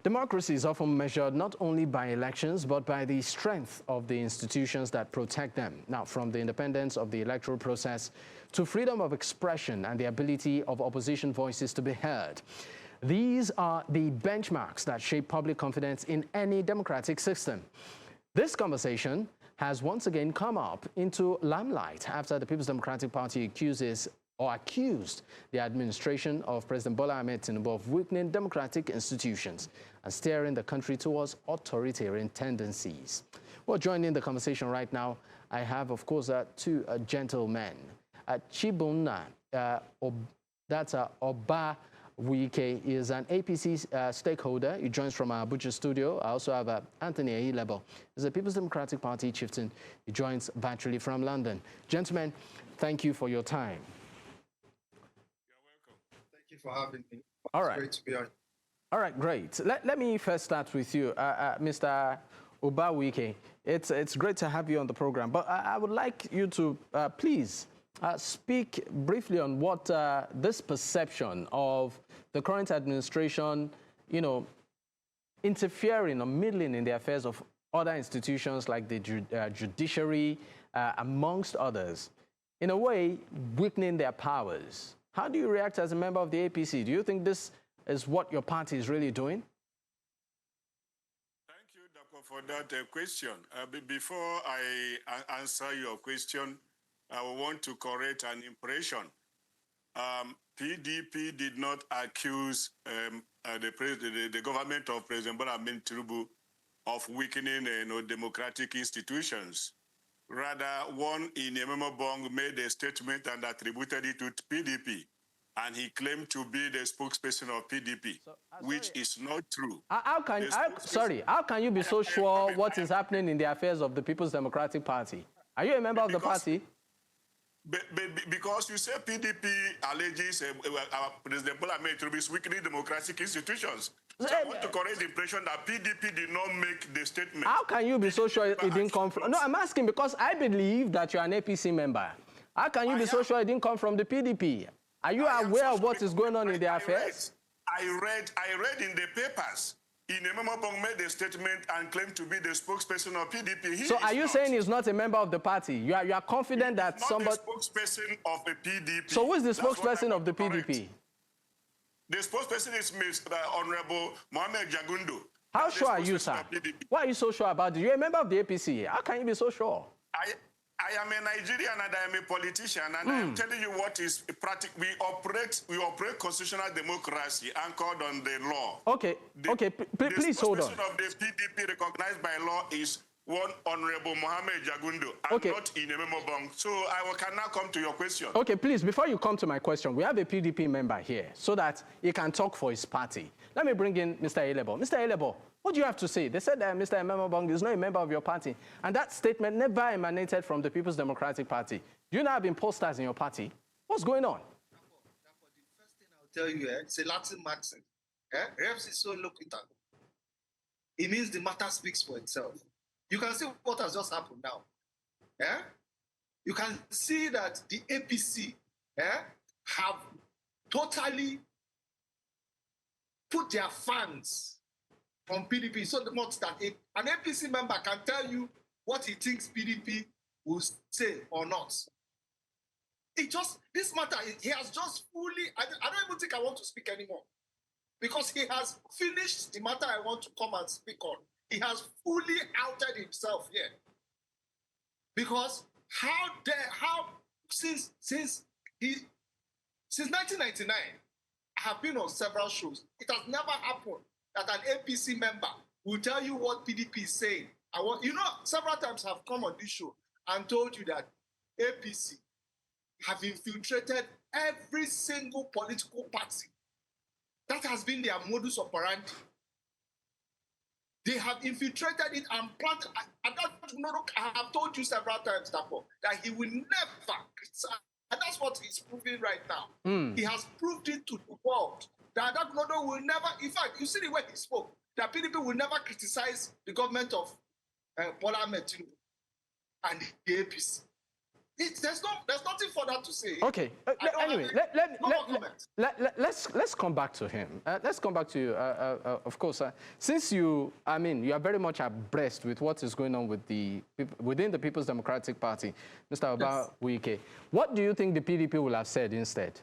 Democracy is often measured not only by elections, but by the strength of the institutions that protect them. Now, from the independence of the electoral process to freedom of expression and the ability of opposition voices to be heard. These are the benchmarks that shape public confidence in any democratic system. This conversation has once again come up into limelight after the People's Democratic Party accused the administration of President Bola Tinubu of weakening democratic institutions and steering the country towards authoritarian tendencies. Well, joining the conversation right now, I have, of course, two gentlemen. Chibunna Ubawuike is an APC stakeholder. He joins from our Abuja studio. I also have Anthony Ehilebo. He's a People's Democratic Party chieftain. He joins virtually from London. Gentlemen, thank you for your time. For having me. All right. Great to be on. All right, great. Let me first start with you, Mr. Ubawuike. It's great to have you on the program, but I would like you to please speak briefly on what this perception of the current administration, interfering or meddling in the affairs of other institutions like the judiciary, amongst others, in a way weakening their powers. How do you react as a member of the APC? Do you think this is what your party is really doing? Thank you, Dapo, for that question. Before I answer your question, I want to correct an impression. PDP did not accuse the government of President Bola Tinubu of weakening democratic institutions. Rather, one in Ehilebo made a statement and attributed it to PDP, and he claimed to be the spokesperson of PDP, which is not true. How can you be so sure what is happening in the affairs of the People's Democratic Party? Are you a member of the party? Because you say PDP alleges President Bola Tinubu is weakening democratic institutions. So I want to correct the impression that PDP did not make the statement. How can you be so sure it didn't come from... No, I'm asking because I believe that you're an APC member. How can you be so sure it didn't come from the PDP? Are you aware of what is going on in their affairs? I read in the papers. Ehilebo made a statement and claimed to be the spokesperson of PDP. So are you saying he's not a member of the party? You are confident that somebody... Not the spokesperson of the PDP. So who is the spokesperson of the PDP? The spokesperson is Mr. Honorable Mohammed Jagundo. How sure are you, sir? Why are you so sure about it? You're a member of the APC. How can you be so sure? I am a Nigerian and I am a politician, and I am telling you what is practical. We operate constitutional democracy anchored on the law. Okay, please hold on. The spokesperson of the PDP recognized by law is one Honorable Mohammed Jagundo, and not Ehilebo. So I can now come to your question. Okay, please, before you come to my question, we have a PDP member here so that he can talk for his party. Let me bring in Mr. Ehilebo. Mr. Ehilebo, what do you have to say? They said that Mr. Ehilebo is not a member of your party, and that statement never emanated from the People's Democratic Party. Do you now have imposters in your party? What's going on? The first thing I'll tell you, it's a Latin maxim. Res ipsa loquitur. It means the matter speaks for itself. You can see what has just happened now. You can see that the APC have totally put their fans on PDP so much that an APC member can tell you what he thinks PDP will say or not. This matter, he has just fully, I don't even think I want to speak anymore because he has finished the matter I want to come and speak on. He has fully outed himself here. Because since 1999, I have been on several shows. It has never happened that an APC member will tell you what PDP is saying. Several times I've come on this show and told you that APC have infiltrated every single political party. That has been their modus operandi. They have infiltrated it and planted. I have told you several times, Dapo, that he will never criticize. And that's what he's proving right now. He has proved it to the world that Nodo will never, in fact, you see the way he spoke, that PDP will never criticize the government of Bola Tinubu and the APC. There's nothing further to say. Okay. Anyway, let's come back to him. Let's come back to you. Of course, since you are very much abreast with what is going on with within the People's Democratic Party, Mr. Ubawuike. What do you think the PDP will have said instead?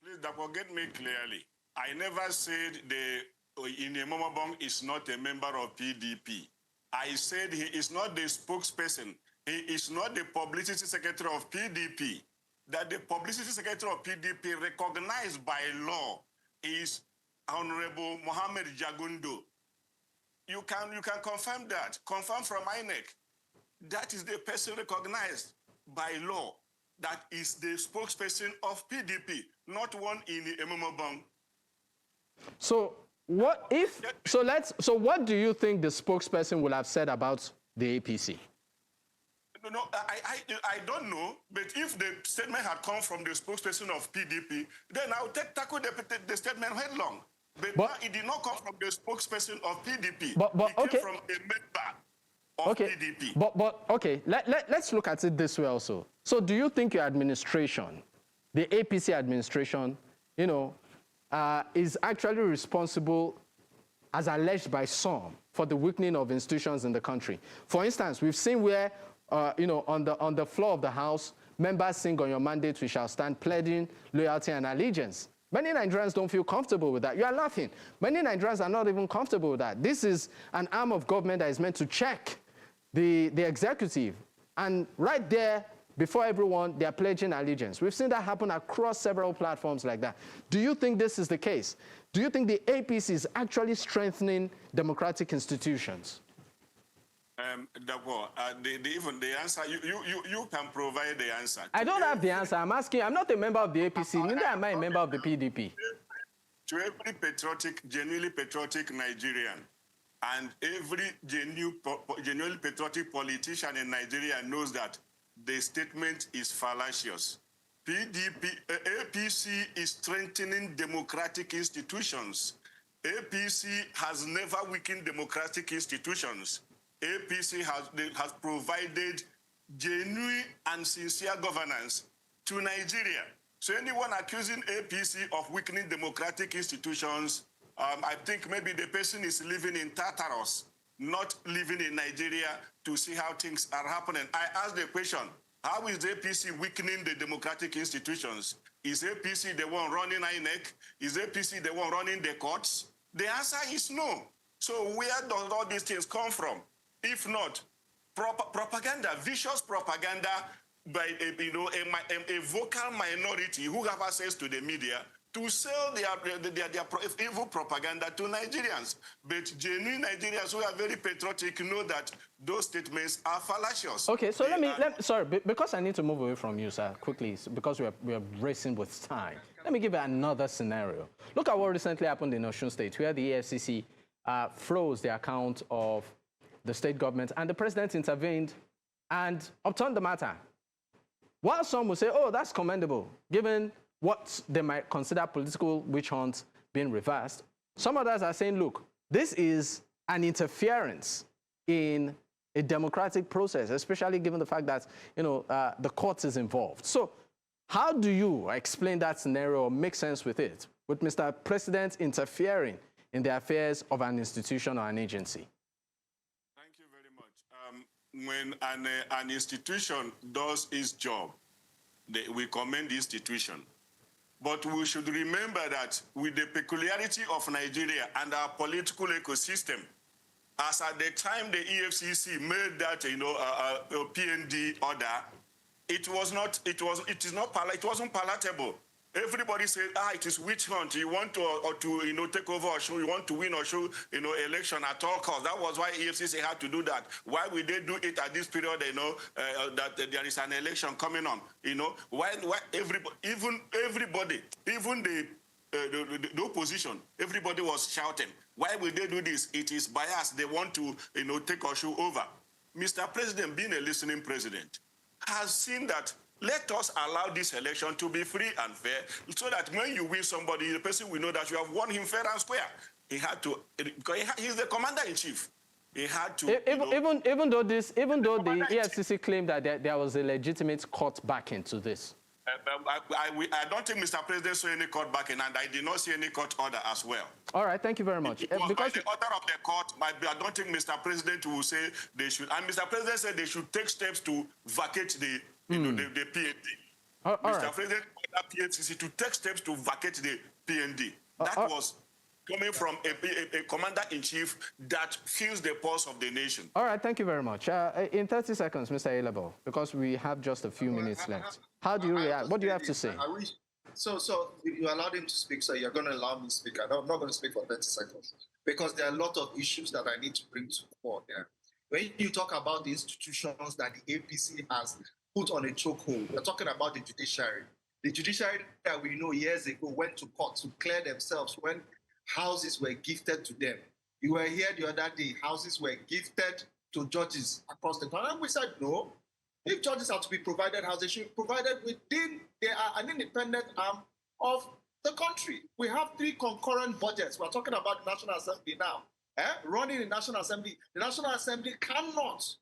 Please, get me clearly. I never said Ehilebo is not a member of PDP. I said he is not the spokesperson. He is not the publicity secretary of PDP. That the publicity secretary of PDP recognized by law is Honorable Mohammed Jagundo. You can confirm that. Confirm from INEC. That is the person recognized by law. That is the spokesperson of PDP, not one in the Ehilebo. So what if? So what do you think the spokesperson will have said about the APC? No, I don't know. But if the statement had come from the spokesperson of PDP, then I would tackle the statement headlong. But it did not come from the spokesperson of PDP. It came from a member of PDP. But okay, let's look at it this way also. So do you think your administration, the APC administration, is actually responsible, as alleged by some, for the weakening of institutions in the country? For instance, we've seen where, on the floor of the House, members sing "On your mandate we shall stand," pledging loyalty and allegiance. Many Nigerians don't feel comfortable with that. You are laughing. Many Nigerians are not even comfortable with that. This is an arm of government that is meant to check the executive. And right there, before everyone, they are pledging allegiance. We've seen that happen across several platforms like that. Do you think this is the case? Do you think the APC is actually strengthening democratic institutions? The answer, you can provide the answer. I don't have the answer. I'm asking. I'm not a member of the APC, neither am I a member of the PDP. To every genuinely patriotic Nigerian, and every genuinely patriotic politician in Nigeria knows that the statement is fallacious. APC is strengthening democratic institutions. APC has never weakened democratic institutions. APC has provided genuine and sincere governance to Nigeria. So anyone accusing APC of weakening democratic institutions, I think maybe the person is living in Tartarus, not living in Nigeria to see how things are happening. I asked the question, how is the APC weakening the democratic institutions? Is APC the one running INEC? Is APC the one running the courts? The answer is no. So where does all these things come from? If not, propaganda, vicious propaganda by a vocal minority who have access to the media to sell their evil propaganda to Nigerians. But genuine Nigerians who are very patriotic know that those statements are fallacious. Okay, so sorry, because I need to move away from you, sir, quickly, because we are racing with time. Let me give you another scenario. Look at what recently happened in Osun State, where the EFCC froze the account of the state government, and the president intervened and upturned the matter. While some will say, oh, that's commendable, given what they might consider political witch hunts being reversed, some others are saying, look, this is an interference in a democratic process, especially given the fact that, the courts is involved. So how do you explain that scenario or make sense with it, with Mr. President interfering in the affairs of an institution or an agency? When an institution does its job, we commend the institution. But we should remember that with the peculiarity of Nigeria and our political ecosystem, as at the time the EFCC made that PND order, it wasn't palatable. Everybody said, it is witch hunt. You want to take over Osun, you want to win Osun, election at all costs. That was why EFCC had to do that. Why would they do it at this period? That there is an election coming on. Why everybody, even the opposition, everybody was shouting. Why will they do this? It is bias. They want to take Osun over. Mr. President, being a listening president, has seen that. Let us allow this election to be free and fair, so that when you win somebody, the person will know that you have won him fair and square. He had to, because he's the commander-in-chief. He had to, even though the EFCC claimed that there was a legitimate court backing to this. I don't think Mr. President saw any court backing, and I did not see any court order as well. All right, thank you very much. Because the order of the court, I don't think Mr. President will say they should, and Mr. President said they should take steps to vacate the, the PND. Mr. President ordered PNCC to take steps to vacate the PND. That was coming from a commander-in-chief that feels the pulse of the nation. All right, thank you very much. In 30 seconds, Mr. Ehilebo, because we have just a few minutes left. How do you react? What do you have to say? So you allowed him to speak, so you're going to allow me to speak. I'm not going to speak for 30 seconds because there are a lot of issues that I need to bring to the fore there. When you talk about the institutions that the APC has put on a chokehold, you're talking about the judiciary. The judiciary that we know years ago went to court to clear themselves when houses were gifted to them. You were here the other day, houses were gifted to judges across the country. And we said, no, if judges are to be provided houses, they should be provided within, they are an independent arm of the country. We have 3 concurrent budgets. We're talking about the National Assembly now. Running the National Assembly. The National Assembly cannot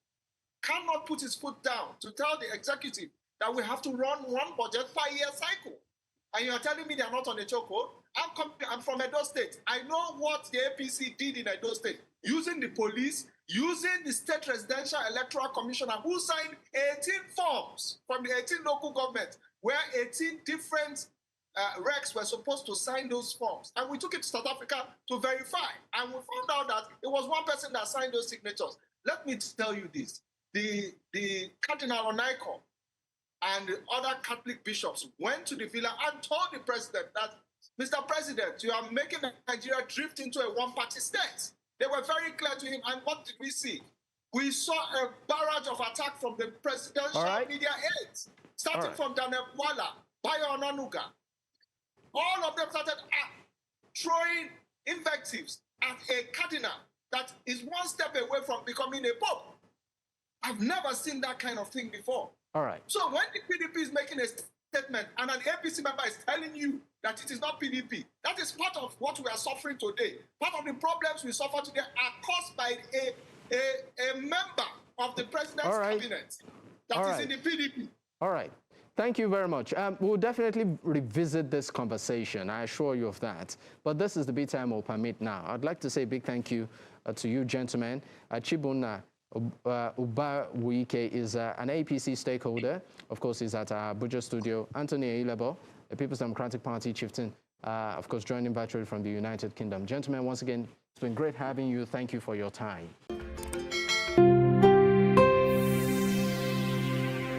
put its foot down to tell the executive that we have to run one budget per year cycle. And you're telling me they're not on a chokehold? I'm from Edo State. I know what the APC did in Edo State, using the police, using the State Residential Electoral Commissioner who signed 18 forms from the 18 local governments, where 18 different recs were supposed to sign those forms. And we took it to South Africa to verify. And we found out that it was one person that signed those signatures. Let me tell you this. The Cardinal Onaiko and the other Catholic bishops went to the villa and told the president that, Mr. President, you are making Nigeria drift into a one-party state. They were very clear to him. And what did we see? We saw a barrage of attack from the presidential media aides, starting from Daniel Wala, Bayo Onanuga. All of them started throwing invectives at a cardinal that is one step away from becoming a pope. I've never seen that kind of thing before. All right. So when the PDP is making a statement and an APC member is telling you that it is not PDP, that is part of what we are suffering today. Part of the problems we suffer today are caused by a member of the president's cabinet that is in the PDP. All right. Thank you very much. We'll definitely revisit this conversation. I assure you of that. But this is the bit time will permit now. I'd like to say a big thank you to you, gentlemen. Chibunna Ubawuike is an APC stakeholder. Of course, he's at our Abuja studio. Anthony Ehilebo, the People's Democratic Party chieftain, of course, joining virtually from the United Kingdom. Gentlemen, once again, it's been great having you. Thank you for your time.